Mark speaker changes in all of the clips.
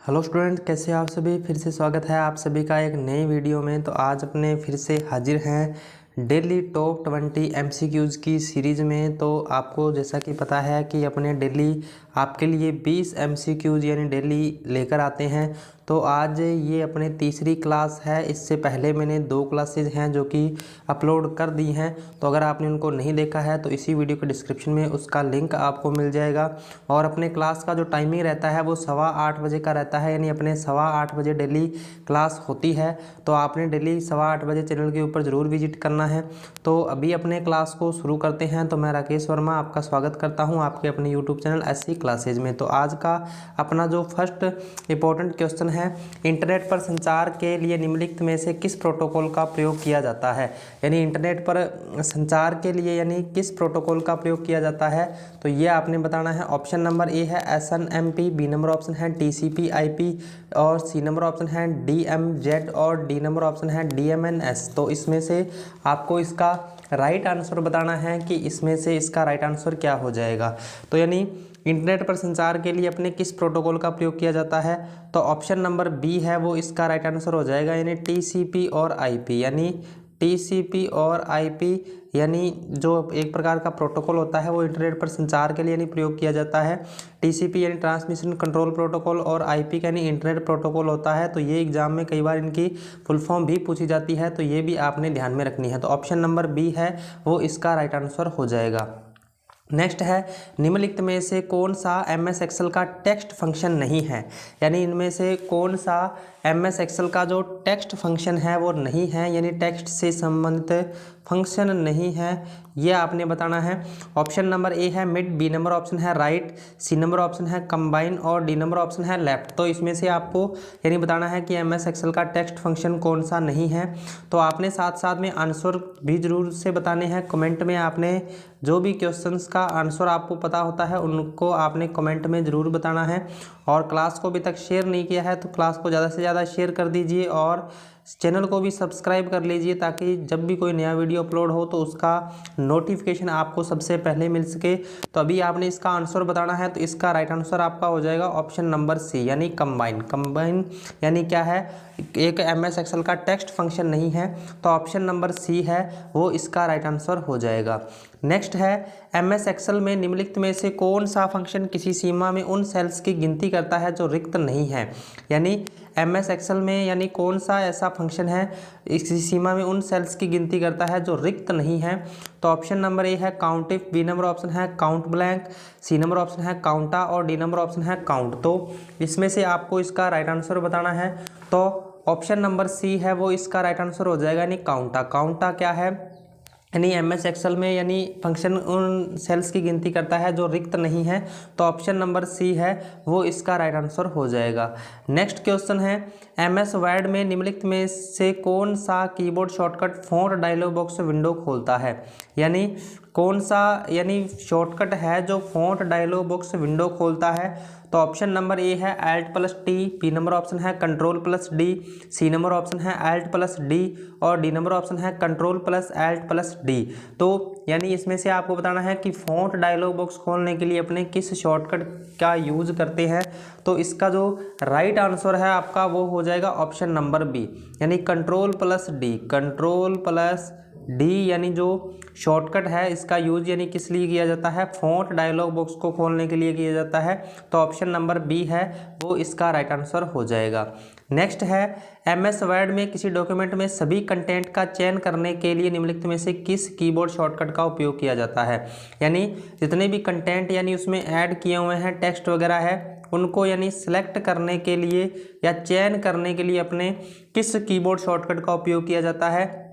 Speaker 1: Hello student, कैसे हैं आप सभी। फिर से स्वागत है आप सभी का एक नई वीडियो में। तो आज अपने फिर से हाजिर हैं डेली टॉप 20 एमसीक्यूज़ की सीरीज़ में। तो आपको जैसा कि पता है कि अपने डेली आपके लिए 20 एमसीक्यूज़ यानी डेली लेकर आते हैं। तो आज ये अपने तीसरी क्लास है। इससे पहले मैंने 2 क्लासेज हैं जो कि अपलोड कर दी हैं। तो अगर आपने उनको नहीं देखा है तो इसी वीडियो के डिस्क्रिप्शन में उसका लिंक आपको मिल जाएगा। और अपने क्लास का जो टाइमिंग रहता है वो 8:15 बजे का रहता है, यानी अपने 8:15 बजे डेली क्लास होती है। तो आपने डेली 8:15 बजे चैनल के ऊपर ज़रूर विजिट करना है। तो अभी अपने क्लास को शुरू करते हैं। तो मैं राकेश वर्मा आपका स्वागत करता हूं आपके अपने यूट्यूब चैनल ऐसी क्लासेज में। तो आज का अपना जो फर्स्ट इंपॉर्टेंट क्वेश्चन है, इंटरनेट पर संचार के लिए निम्नलिखित में से किस प्रोटोकॉल का प्रयोग किया जाता है। यानी इंटरनेट पर संचार के लिए यानी किस प्रोटोकॉल का प्रयोग किया जाता है, तो ये आपने बताना है। ऑप्शन नंबर ए है SNMP, बी नंबर ऑप्शन है TCP/IP और सी नंबर ऑप्शन है DMZ और डी नंबर ऑप्शन है DMNS। तो इसमें से आपको इसका राइट आंसर बताना है कि इसमें से इसका राइट आंसर क्या हो जाएगा। तो यानी इंटरनेट पर संचार के लिए अपने किस प्रोटोकॉल का प्रयोग किया जाता है, तो ऑप्शन नंबर बी है वो इसका राइट आंसर हो जाएगा, यानी TCP और IP। यानी TCP और IP यानी जो एक प्रकार का प्रोटोकॉल होता है वो इंटरनेट पर संचार के लिए यानी प्रयोग किया जाता है। TCP यानी ट्रांसमिशन कंट्रोल प्रोटोकॉल और IP यानी इंटरनेट प्रोटोकॉल होता है। तो ये एग्जाम में कई बार इनकी फुल फॉर्म भी पूछी जाती है, तो ये भी आपने ध्यान में रखनी है। तो ऑप्शन नंबर बी है वो इसका राइट आंसर हो जाएगा। नेक्स्ट है, निम्नलिखित में से कौन सा MS एक्सेल का टेक्स्ट फंक्शन नहीं है। यानी इनमें से कौन सा MS एक्सेल का जो टेक्स्ट फंक्शन है वो नहीं है, यानी टेक्स्ट से संबंधित फंक्शन नहीं है, ये आपने बताना है। ऑप्शन नंबर ए है मिड, बी नंबर ऑप्शन है राइट, सी नंबर ऑप्शन है कंबाइन और डी नंबर ऑप्शन है लेफ्ट। तो इसमें से आपको यानी बताना है कि MS एक्सेल का टेक्स्ट फंक्शन कौन सा नहीं है। तो आपने साथ साथ में आंसर भी जरूर से बताने हैं। कमेंट में आपने जो भी क्वेश्चंस का आंसर आपको पता होता है उनको आपने कमेंट में ज़रूर बताना है। और क्लास को अभी तक शेयर नहीं किया है तो क्लास को ज़्यादा से ज़्यादा शेयर कर दीजिए और चैनल को भी सब्सक्राइब कर लीजिए, ताकि जब भी कोई नया वीडियो अपलोड हो तो उसका नोटिफिकेशन आपको सबसे पहले मिल सके। तो अभी आपने इसका आंसर बताना है। तो इसका राइट आंसर आपका हो जाएगा ऑप्शन नंबर सी, यानी कंबाइन। कंबाइन यानी क्या है, एक MS एक्सेल का टेक्स्ट फंक्शन नहीं है। तो ऑप्शन नंबर सी है वो इसका राइट आंसर हो जाएगा। नेक्स्ट है, MS एक्सेल में निम्नलिखित में से कौन सा फंक्शन किसी सीमा में उन सेल्स की गिनती करता है जो रिक्त नहीं है। यानी MS एक्सेल में यानी कौन सा ऐसा फंक्शन है इसी सीमा में उन सेल्स की गिनती करता है जो रिक्त नहीं है। तो ऑप्शन नंबर ए है count if, B number option है count blank, C number option है काउंटा और डी नंबर ऑप्शन है काउंट। तो इसमें से आपको इसका राइट आंसर बताना है। तो ऑप्शन नंबर सी है वो इसका राइट आंसर हो जाएगा, यानी काउंटा। काउंटा क्या है, यानी MS एक्सेल में यानी फंक्शन उन सेल्स की गिनती करता है जो रिक्त नहीं है। तो ऑप्शन नंबर सी है वो इसका राइट आंसर हो जाएगा। नेक्स्ट क्वेश्चन है, MS वर्ड में निम्नलिखित में से कौन सा keyboard shortcut font dialog box window खोलता है। यानी कौन सा यानी शॉर्टकट है जो फ़ॉन्ट डायलॉग बॉक्स विंडो खोलता है। तो ऑप्शन नंबर ए है Alt+T, बी नंबर ऑप्शन है Ctrl+D, सी नंबर ऑप्शन है Alt+D और डी नंबर ऑप्शन है Ctrl+Alt+D। तो यानी इसमें से आपको बताना है कि फ़ॉन्ट डायलॉग बॉक्स खोलने के लिए अपने किस शॉर्टकट का यूज़ करते हैं। तो इसका जो राइट आंसर है आपका वो हो जाएगा ऑप्शन नंबर बी, यानी Ctrl+D। Ctrl+D यानी जो शॉर्टकट है इसका यूज यानी किस लिए किया जाता है, फ़ॉन्ट डायलॉग बॉक्स को खोलने के लिए किया जाता है। तो ऑप्शन नंबर बी है वो इसका राइट आंसर हो जाएगा। नेक्स्ट है, MS वर्ड में किसी डॉक्यूमेंट में सभी कंटेंट का चयन करने के लिए निम्नलिखित में से किस कीबोर्ड शॉर्टकट का उपयोग किया जाता है। यानी जितने भी कंटेंट यानी उसमें ऐड किए हुए हैं टेक्स्ट वगैरह है उनको यानी सिलेक्ट करने के लिए या चयन करने के लिए अपने किस कीबोर्ड शॉर्टकट का उपयोग किया जाता है।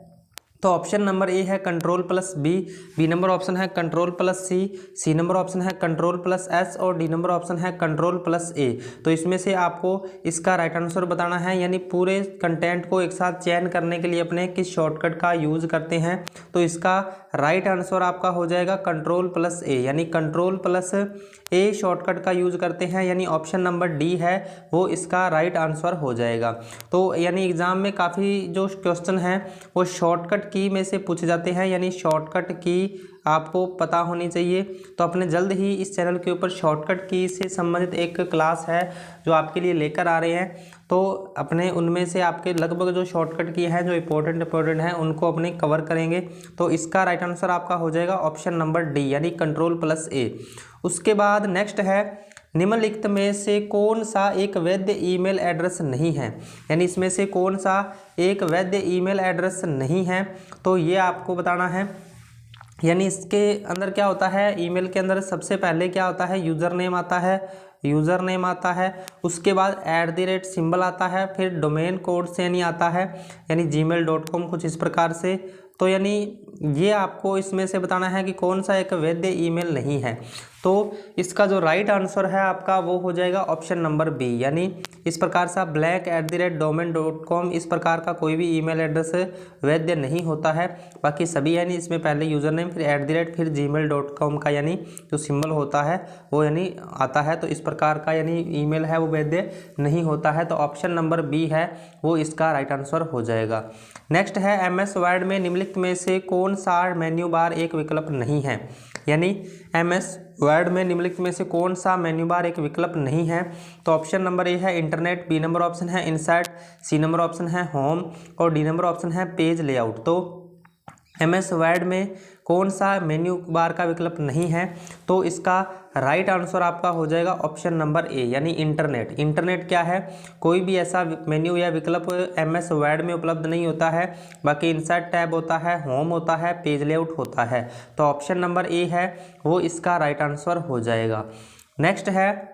Speaker 1: तो ऑप्शन नंबर ए है Ctrl+B, बी नंबर ऑप्शन है Ctrl+C, सी नंबर ऑप्शन है Ctrl+S और डी नंबर ऑप्शन है Ctrl+A। तो इसमें से आपको इसका राइट आंसर बताना है, यानी पूरे कंटेंट को एक साथ चयन करने के लिए अपने किस शॉर्टकट का यूज़ करते हैं। तो इसका राइट आंसर आपका हो जाएगा Ctrl+A, यानी Ctrl+A शॉर्टकट का यूज़ करते हैं, यानी ऑप्शन नंबर डी है वो इसका राइट आंसर हो जाएगा। तो यानी एग्ज़ाम में काफ़ी जो क्वेश्चन हैं वो शॉर्टकट की में से पूछे जाते हैं, यानी शॉर्टकट की आपको पता होनी चाहिए। तो अपने जल्द ही इस चैनल के ऊपर शॉर्टकट की से संबंधित एक क्लास है जो आपके लिए लेकर आ रहे हैं। तो अपने उनमें से आपके लगभग जो शॉर्टकट की हैं जो इंपॉर्टेंट हैं उनको अपने कवर करेंगे। तो इसका राइट आंसर आपका हो जाएगा ऑप्शन नंबर डी, यानी Ctrl+A। उसके बाद नेक्स्ट है, निम्नलिखित में से कौन सा एक वैध ईमेल एड्रेस नहीं है, यानी इसमें से कौन सा एक वैध ईमेल एड्रेस नहीं है। तो ये आपको बताना है। यानी इसके अंदर क्या होता है, ईमेल के अंदर सबसे पहले क्या होता है, यूज़र नेम आता है, उसके बाद @ सिंबल आता है, फिर डोमेन कोड से यानी आता है, यानी gmail.com कुछ इस प्रकार से। तो यानी ये आपको इसमें से बताना है कि कौन सा एक वैध ईमेल नहीं है। तो इसका जो राइट आंसर है आपका वो हो जाएगा ऑप्शन नंबर बी, यानी इस प्रकार से blank@domain.com इस प्रकार का कोई भी ईमेल एड्रेस वैध नहीं होता है। बाकी सभी यानी इसमें पहले यूज़र नेम फिर @ फिर gmail.com का यानी जो सिंबल होता है वो यानी आता है। तो इस प्रकार का यानी ईमेल है वो वैध नहीं होता है। तो ऑप्शन नंबर बी है वो इसका राइट आंसर हो जाएगा। नेक्स्ट है, MS वर्ड में निम्नलिखित में से कौन सा मेन्यू बार एक विकल्प नहीं है, यानी MS वर्ड में निम्नलिखित में से कौन सा मेन्यू बार एक विकल्प नहीं है। तो ऑप्शन नंबर ए है इंटरनेट, बी नंबर ऑप्शन है इंसर्ट, सी नंबर ऑप्शन है होम और डी नंबर ऑप्शन है पेज लेआउट। तो MS वर्ड में कौन सा मेन्यू बार का विकल्प नहीं है, तो इसका राइट आंसर आपका हो जाएगा ऑप्शन नंबर ए, यानी इंटरनेट। इंटरनेट क्या है, कोई भी ऐसा मेन्यू या विकल्प MS वर्ड में उपलब्ध नहीं होता है। बाकी इंसर्ट टैब होता है, होम होता है, पेज लेआउट होता है। तो ऑप्शन नंबर ए है वो इसका राइट आंसर हो जाएगा। नेक्स्ट है,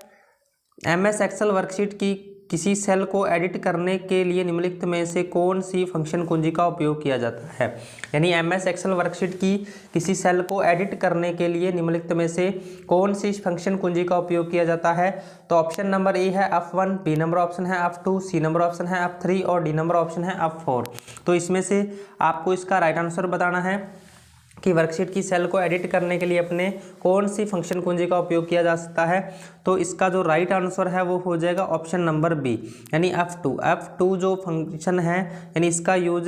Speaker 1: MS एक्सेल वर्कशीट की किसी सेल को एडिट करने के लिए निम्नलिखित में से कौन सी फंक्शन कुंजी का उपयोग किया जाता है, यानी MS एक्सेल वर्कशीट की किसी सेल को एडिट करने के लिए निम्नलिखित में से कौन सी फंक्शन कुंजी का उपयोग किया जाता है। तो ऑप्शन नंबर ए है F1, बी नंबर ऑप्शन है F2, सी नंबर ऑप्शन है F3 और डी नंबर ऑप्शन है F4। तो इसमें से आपको इसका राइट आंसर बताना है कि वर्कशीट की सेल को एडिट करने के लिए अपने कौन सी फंक्शन कुंजी का उपयोग किया जा सकता है। तो इसका जो राइट आंसर है वो हो जाएगा ऑप्शन नंबर बी, यानी F2 जो फंक्शन है यानी इसका यूज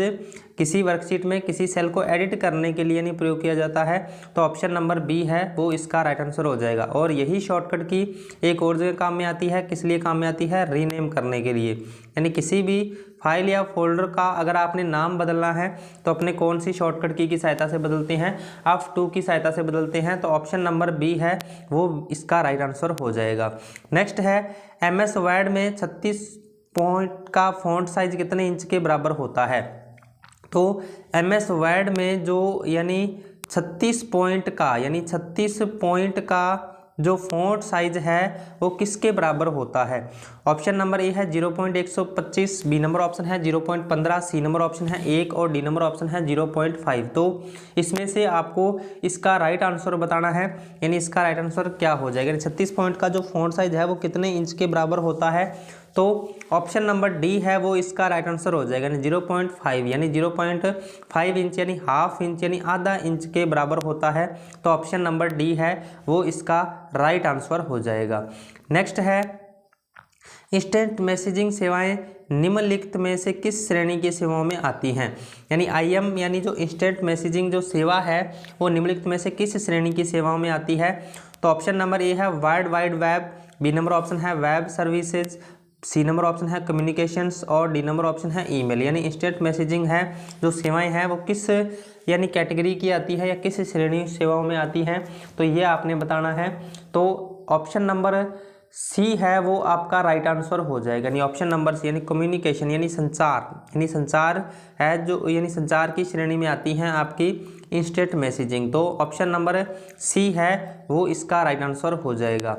Speaker 1: किसी वर्कशीट में किसी सेल को एडिट करने के लिए यानी प्रयोग किया जाता है। तो ऑप्शन नंबर बी है वो इसका राइट आंसर हो जाएगा। और यही शॉर्टकट की एक और जगह काम में आती है, किस लिए काम में आती है, रीनेम करने के लिए। यानी किसी भी फाइल या फोल्डर का अगर आपने नाम बदलना है तो अपने कौन सी शॉर्टकट की सहायता से बदलते हैं, F2 की सहायता से बदलते हैं। तो ऑप्शन नंबर बी है वो इसका राइट आंसर हो जाएगा। नेक्स्ट है, MS वर्ड में 36 पॉइंट का फॉन्ट साइज कितने इंच के बराबर होता है। तो MS वर्ड में जो यानी 36 पॉइंट का जो फॉन्ट साइज है वो किसके बराबर होता है। ऑप्शन नंबर ए है 0.125, बी नंबर ऑप्शन है 0.15, सी नंबर ऑप्शन है 1 और डी नंबर ऑप्शन है 0.5। तो इसमें से आपको इसका राइट आंसर बताना है, यानी इसका राइट आंसर क्या हो जाएगा। 36 पॉइंट का जो फॉन्ट साइज है वो कितने इंच के बराबर होता है। तो ऑप्शन नंबर डी है वो इसका राइट आंसर हो जाएगा, यानी 0.5, यानी 0.5 इंच यानी ½ इंच यानी आधा इंच के बराबर होता है। तो ऑप्शन नंबर डी है वो इसका राइट आंसर हो जाएगा। नेक्स्ट है, इंस्टेंट मैसेजिंग सेवाएं निम्नलिखित में से किस श्रेणी की सेवाओं में आती हैं, यानी IM यानी जो इंस्टेंट मैसेजिंग जो सेवा है वो निम्नलिखित में से किस श्रेणी की सेवाओं में आती है। तो ऑप्शन नंबर ए है world wide web, B number option है web services, C number option है कम्युनिकेशंस और डी नंबर ऑप्शन है ईमेल। यानी इंस्टेंट मैसेजिंग है जो सेवाएं हैं वो किस यानी कैटेगरी की आती है या किस श्रेणी सेवाओं में आती हैं, तो ये आपने बताना है। तो ऑप्शन नंबर सी है वो आपका राइट आंसर हो जाएगा, यानी ऑप्शन नंबर सी यानी कम्युनिकेशन यानी संचार है जो यानी संचार की श्रेणी में आती हैं आपकी इंस्टेंट मैसेजिंग। तो ऑप्शन नंबर सी है वो इसका राइट आंसर हो जाएगा।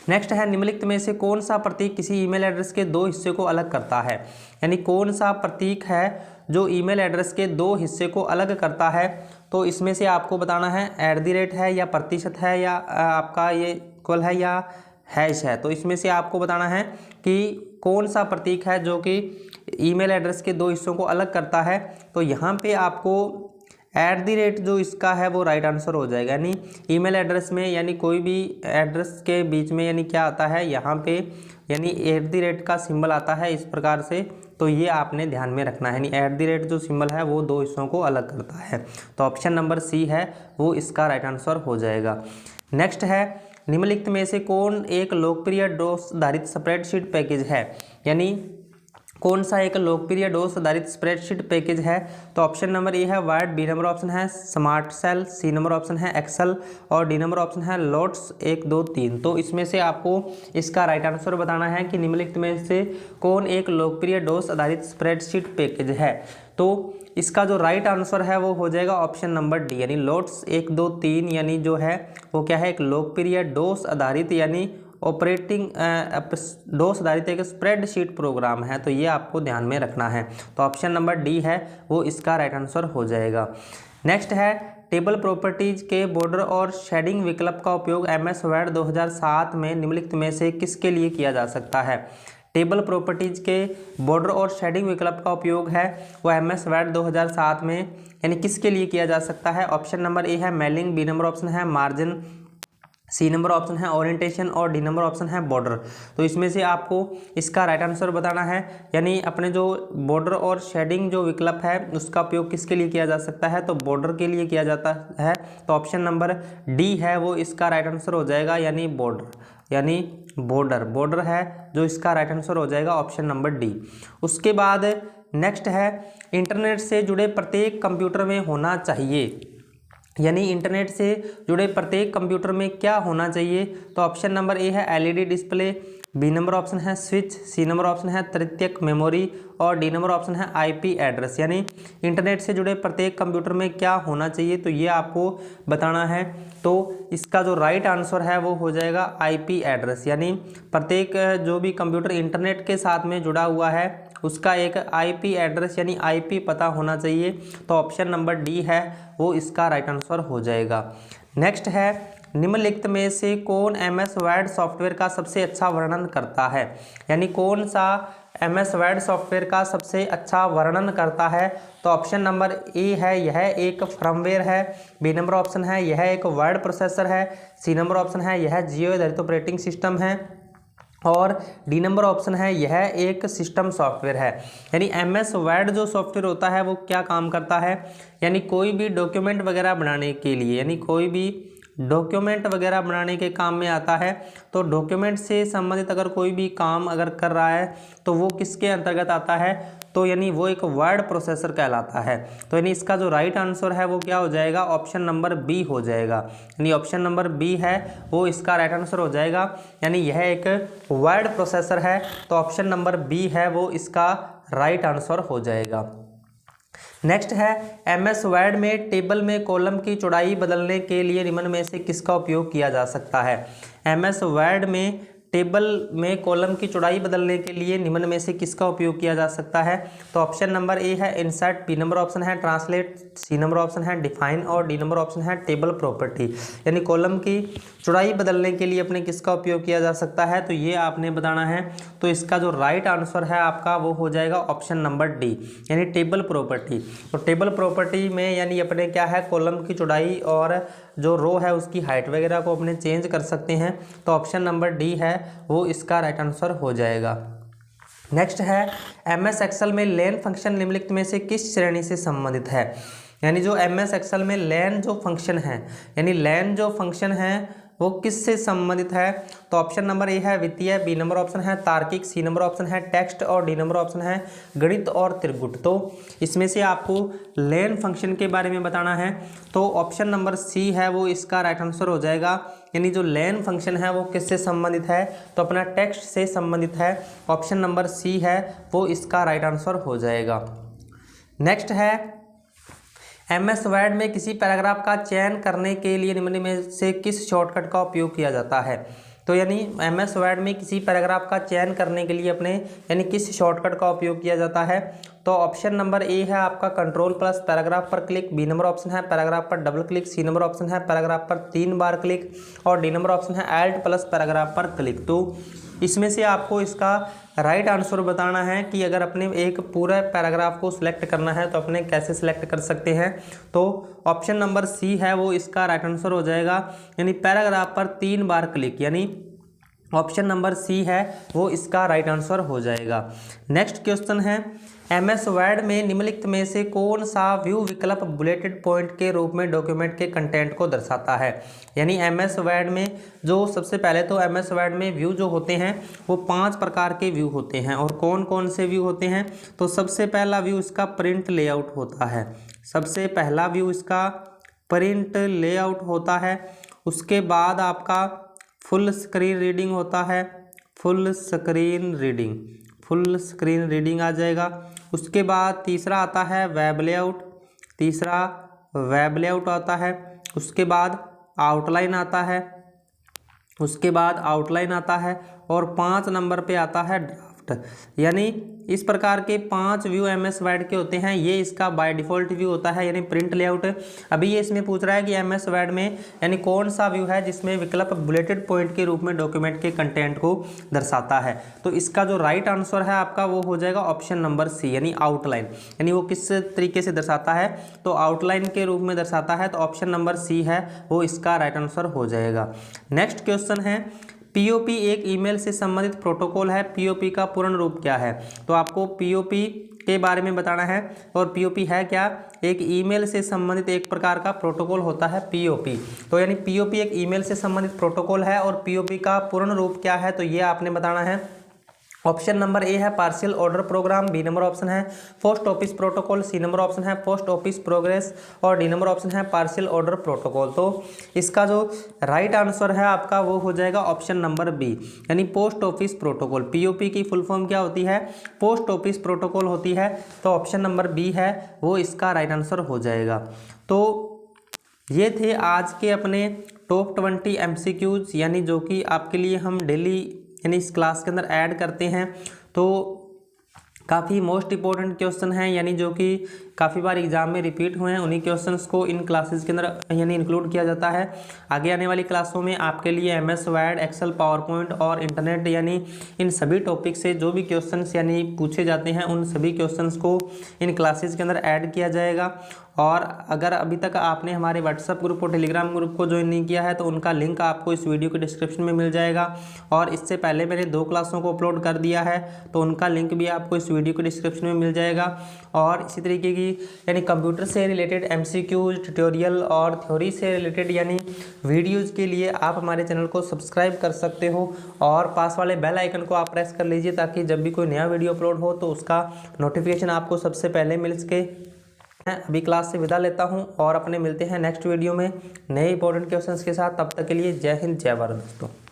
Speaker 1: नेक्स्ट है, निम्नलिखित में से कौन सा प्रतीक किसी ईमेल एड्रेस के दो हिस्से को अलग करता है, यानी कौन सा प्रतीक है जो ईमेल एड्रेस के दो हिस्से को अलग करता है। तो इसमें से आपको बताना है @ है या प्रतिशत है या आपका ये इक्वल है या हैश है। तो इसमें से आपको बताना है कि कौन सा प्रतीक है जो कि ईमेल एड्रेस के दो हिस्सों को अलग करता है। तो यहाँ पे आपको @ जो इसका है वो राइट आंसर हो जाएगा, यानी ईमेल एड्रेस में यानी कोई भी एड्रेस के बीच में यानी क्या आता है यहाँ पे यानी @ का सिंबल आता है इस प्रकार से, तो ये आपने ध्यान में रखना है, यानी @ जो सिंबल है वो दो हिस्सों को अलग करता है। तो ऑप्शन नंबर सी है वो इसका राइट आंसर हो जाएगा। नेक्स्ट है, निम्नलिखित में से कौन एक लोकप्रिय डोस आधारित स्प्रेडशीट पैकेज है, यानी कौन सा एक लोकप्रिय डोस आधारित स्प्रेडशीट पैकेज है। तो ऑप्शन नंबर ए है वर्ड, बी नंबर ऑप्शन है smart cell, C number option है एक्सेल और डी नंबर ऑप्शन है लोट्स 1 2 3। तो इसमें से आपको इसका राइट आंसर बताना है कि निम्नलिखित में से कौन एक लोकप्रिय डोस आधारित स्प्रेडशीट पैकेज है। तो इसका जो राइट आंसर है वो हो जाएगा ऑप्शन नंबर डी, यानी लोट्स 1 2 3, यानी जो है वो क्या है, एक लोकप्रिय डोस आधारित यानी ऑपरेटिंग डोस आधारित एक स्प्रेडशीट प्रोग्राम है। तो ये आपको ध्यान में रखना है। तो ऑप्शन नंबर डी है वो इसका राइट आंसर हो जाएगा। नेक्स्ट है, टेबल प्रॉपर्टीज के बॉर्डर और शेडिंग विकल्प का उपयोग MS वर्ड 2007 में निम्नलिखित में से किसके लिए किया जा सकता है। टेबल प्रॉपर्टीज के बॉर्डर और शेडिंग विकल्प का उपयोग है वो MS वर्ड 2007 में यानी किसके लिए किया जा सकता है। ऑप्शन नंबर ए है मेलिंग, बी नंबर ऑप्शन है मार्जिन, सी नंबर ऑप्शन है ओरिएंटेशन और डी नंबर ऑप्शन है बॉर्डर। तो इसमें से आपको इसका राइट आंसर बताना है, यानी अपने जो बॉर्डर और शेडिंग जो विकल्प है उसका उपयोग किसके लिए किया जा सकता है, तो बॉर्डर के लिए किया जाता है। तो ऑप्शन नंबर डी है वो इसका राइट आंसर हो जाएगा, यानी बॉर्डर है जो इसका राइट आंसर हो जाएगा, ऑप्शन नंबर डी। उसके बाद नेक्स्ट है, इंटरनेट से जुड़े प्रत्येक कंप्यूटर में होना चाहिए, यानी इंटरनेट से जुड़े प्रत्येक कंप्यूटर में क्या होना चाहिए। तो ऑप्शन नंबर ए है LED display, B number option है स्विच, सी नंबर ऑप्शन है तृतीयक मेमोरी और डी नंबर ऑप्शन है IP एड्रेस। यानी इंटरनेट से जुड़े प्रत्येक कंप्यूटर में क्या होना चाहिए, तो ये आपको बताना है। तो इसका जो राइट आंसर है वो हो जाएगा IP एड्रेस, यानी प्रत्येक जो भी कंप्यूटर इंटरनेट के साथ में जुड़ा हुआ है उसका एक IP एड्रेस यानी IP पता होना चाहिए। तो ऑप्शन नंबर डी है वो इसका राइट आंसर हो जाएगा। नेक्स्ट है, निम्नलिखित में से कौन MS वर्ड सॉफ्टवेयर का सबसे अच्छा वर्णन करता है, यानी कौन सा MS वर्ड सॉफ्टवेयर का सबसे अच्छा वर्णन करता है। तो ऑप्शन नंबर ए है यह एक फर्मवेयर है, बी नंबर ऑप्शन है यह एक वर्ड प्रोसेसर है, सी नंबर ऑप्शन है यह जियो आधारित ऑपरेटिंग सिस्टम है और डी नंबर ऑप्शन है यह एक सिस्टम सॉफ्टवेयर है। यानी MS वर्ड जो सॉफ्टवेयर होता है वो क्या काम करता है, यानी कोई भी डॉक्यूमेंट वगैरह बनाने के लिए, यानी कोई भी डॉक्यूमेंट वगैरह बनाने के काम में आता है। तो डॉक्यूमेंट से संबंधित अगर कोई भी काम अगर कर रहा है तो वो किसके अंतर्गत आता है, तो यानी वो एक वर्ड प्रोसेसर कहलाता है। तो यानी इसका जो राइट आंसर है वो क्या हो जाएगा, ऑप्शन नंबर बी हो जाएगा, यानी ऑप्शन नंबर बी है वो इसका राइट आंसर हो जाएगा, यानी यह एक वर्ड प्रोसेसर है। तो ऑप्शन नंबर बी है वो इसका राइट आंसर हो जाएगा। नेक्स्ट है, MS वर्ड में टेबल में कॉलम की चौड़ाई बदलने के लिए निम्न में से किसका उपयोग किया जा सकता है। MS वर्ड में टेबल में कॉलम की चौड़ाई बदलने के लिए निम्न में से किसका उपयोग किया जा सकता है। तो ऑप्शन नंबर ए है इंसर्ट, बी नंबर ऑप्शन है ट्रांसलेट, सी नंबर ऑप्शन है डिफाइन और डी नंबर ऑप्शन है टेबल प्रॉपर्टी। यानी कॉलम की चौड़ाई बदलने के लिए अपने किसका उपयोग किया जा सकता है, तो ये आपने बताना है। तो इसका जो राइट आंसर है आपका वो हो जाएगा ऑप्शन नंबर डी, यानी टेबल प्रॉपर्टी। तो टेबल प्रॉपर्टी में यानी अपने क्या है, कॉलम की चौड़ाई और जो रो है उसकी हाइट वगैरह को अपने चेंज कर सकते हैं। तो ऑप्शन नंबर डी है वो इसका राइट आंसर हो जाएगा। नेक्स्ट है, MS एक्सेल में लेन फंक्शन निम्नलिखित में से किस श्रेणी से संबंधित है। यानी जो MS एक्सेल में लेन जो फंक्शन है, यानी लेन जो फंक्शन है वो किससे संबंधित है। तो ऑप्शन नंबर ए है वित्तीय, बी नंबर ऑप्शन है तार्किक, सी नंबर ऑप्शन है टेक्स्ट और डी नंबर ऑप्शन है गणित और त्रिगुट। तो इसमें से आपको लेन फंक्शन के बारे में बताना है। तो ऑप्शन नंबर सी है वो इसका राइट आंसर हो जाएगा, यानी जो लेन फंक्शन है वो किससे संबंधित है, तो अपना टेक्स्ट से संबंधित है। ऑप्शन नंबर सी है वो इसका राइट आंसर हो जाएगा। नेक्स्ट है, MS वर्ड में किसी पैराग्राफ का चयन करने के लिए निम्न में से किस शॉर्टकट का उपयोग किया जाता है। तो यानी MS वर्ड में किसी पैराग्राफ का चयन करने के लिए अपने यानी किस शॉर्टकट का उपयोग किया जाता है। तो ऑप्शन नंबर ए है आपका कंट्रोल प्लस पैराग्राफ पर क्लिक, बी नंबर ऑप्शन है पैराग्राफ पर double click, C number option है पैराग्राफ पर 3 बार क्लिक और डी नंबर ऑप्शन है Alt प्लस पैराग्राफ पर क्लिक। तो इसमें से आपको इसका राइट आंसर बताना है कि अगर अपने एक पूरा पैराग्राफ को सिलेक्ट करना है तो अपने कैसे सिलेक्ट कर सकते हैं। तो ऑप्शन नंबर सी है वो इसका राइट आंसर हो जाएगा, यानी पैराग्राफ पर 3 बार क्लिक, यानी ऑप्शन नंबर सी है वो इसका राइट आंसर हो जाएगा। नेक्स्ट क्वेश्चन है, MS वर्ड में निम्नलिखित में से कौन सा व्यू विकल्प बुलेटेड पॉइंट के रूप में डॉक्यूमेंट के कंटेंट को दर्शाता है। यानी MS वर्ड में जो सबसे पहले तो MS वर्ड में व्यू जो होते हैं वो 5 प्रकार के व्यू होते हैं। और कौन कौन से व्यू होते हैं, तो सबसे पहला व्यू इसका प्रिंट लेआउट होता है। सबसे पहला व्यू इसका प्रिंट लेआउट होता है। उसके बाद आपका फुल स्क्रीन रीडिंग होता है, फुल स्क्रीन रीडिंग आ जाएगा। उसके बाद तीसरा आता है वेब लेआउट, तीसरा वेब लेआउट आता है। उसके बाद आउटलाइन आता है, उसके बाद आउटलाइन आता है और 5 नंबर पे आता है ड्राफ्ट। यानी इस प्रकार के 5 व्यू MS वर्ड के होते हैं। ये इसका बाय डिफ़ॉल्ट व्यू होता है यानी प्रिंट लेआउट। अभी ये इसमें पूछ रहा है कि MS वर्ड में यानी कौन सा व्यू है जिसमें विकल्प बुलेटेड पॉइंट के रूप में डॉक्यूमेंट के कंटेंट को दर्शाता है। तो इसका जो राइट आंसर है आपका वो हो जाएगा ऑप्शन नंबर सी यानी आउटलाइन। यानी वो किस तरीके से दर्शाता है, तो आउटलाइन के रूप में दर्शाता है। तो ऑप्शन नंबर सी है वो इसका राइट आंसर हो जाएगा। नेक्स्ट क्वेश्चन है, POP एक ईमेल से संबंधित प्रोटोकॉल है। POP का पूर्ण रूप क्या है। तो आपको POP के बारे में बताना है। और POP है क्या, एक ईमेल से संबंधित एक प्रकार का प्रोटोकॉल होता है POP। तो यानी POP एक ईमेल से संबंधित प्रोटोकॉल है और POP का पूर्ण रूप क्या है, तो ये आपने बताना है। ऑप्शन नंबर ए है partial order program, B number option है post office protocol, C number option है पोस्ट ऑफिस प्रोग्रेस और डी नंबर ऑप्शन है पार्शियल ऑर्डर प्रोटोकॉल। तो इसका जो राइट आंसर है आपका वो हो जाएगा ऑप्शन नंबर बी यानी पोस्ट ऑफिस प्रोटोकॉल। POP की फुल फॉर्म क्या होती है, पोस्ट ऑफिस प्रोटोकॉल होती है। तो ऑप्शन नंबर बी है वो इसका राइट आंसर हो जाएगा। तो ये थे आज के अपने टॉप 20 MCQs यानी जो कि आपके लिए हम डेली यानी इस क्लास के अंदर ऐड करते हैं। तो काफ़ी मोस्ट इंपॉर्टेंट क्वेश्चन हैं यानी जो कि काफ़ी बार एग्जाम में रिपीट हुए हैं, उन्हीं क्वेश्चंस को इन क्लासेस के अंदर यानी इंक्लूड किया जाता है। आगे आने वाली क्लासों में आपके लिए MS Word, Excel, PowerPoint और इंटरनेट यानी इन सभी टॉपिक से जो भी क्वेश्चंस यानी पूछे जाते हैं उन सभी क्वेश्चंस को इन क्लासेस के अंदर ऐड किया जाएगा। और अगर अभी तक आपने हमारे व्हाट्सएप ग्रुप और टेलीग्राम ग्रुप को ज्वाइन नहीं किया है तो उनका लिंक आपको इस वीडियो के डिस्क्रिप्शन में मिल जाएगा। और इससे पहले मैंने 2 क्लासों को अपलोड कर दिया है तो उनका लिंक भी आपको इस वीडियो के डिस्क्रिप्शन में मिल जाएगा। और इसी तरीके की यानी कंप्यूटर से रिलेटेड MCQs, ट्यूटोरियल और थ्योरी से रिलेटेड यानी वीडियोज़ के लिए आप हमारे चैनल को सब्सक्राइब कर सकते हो और पास वाले बेल आइकन को आप प्रेस कर लीजिए ताकि जब भी कोई नया वीडियो अपलोड हो तो उसका नोटिफिकेशन आपको सबसे पहले मिल सके। मैं अभी क्लास से विदा लेता हूं और अपने मिलते हैं नेक्स्ट वीडियो में नए इंपॉर्टेंट क्वेश्चंस के साथ। तब तक के लिए जय हिंद, जय भारत दोस्तों।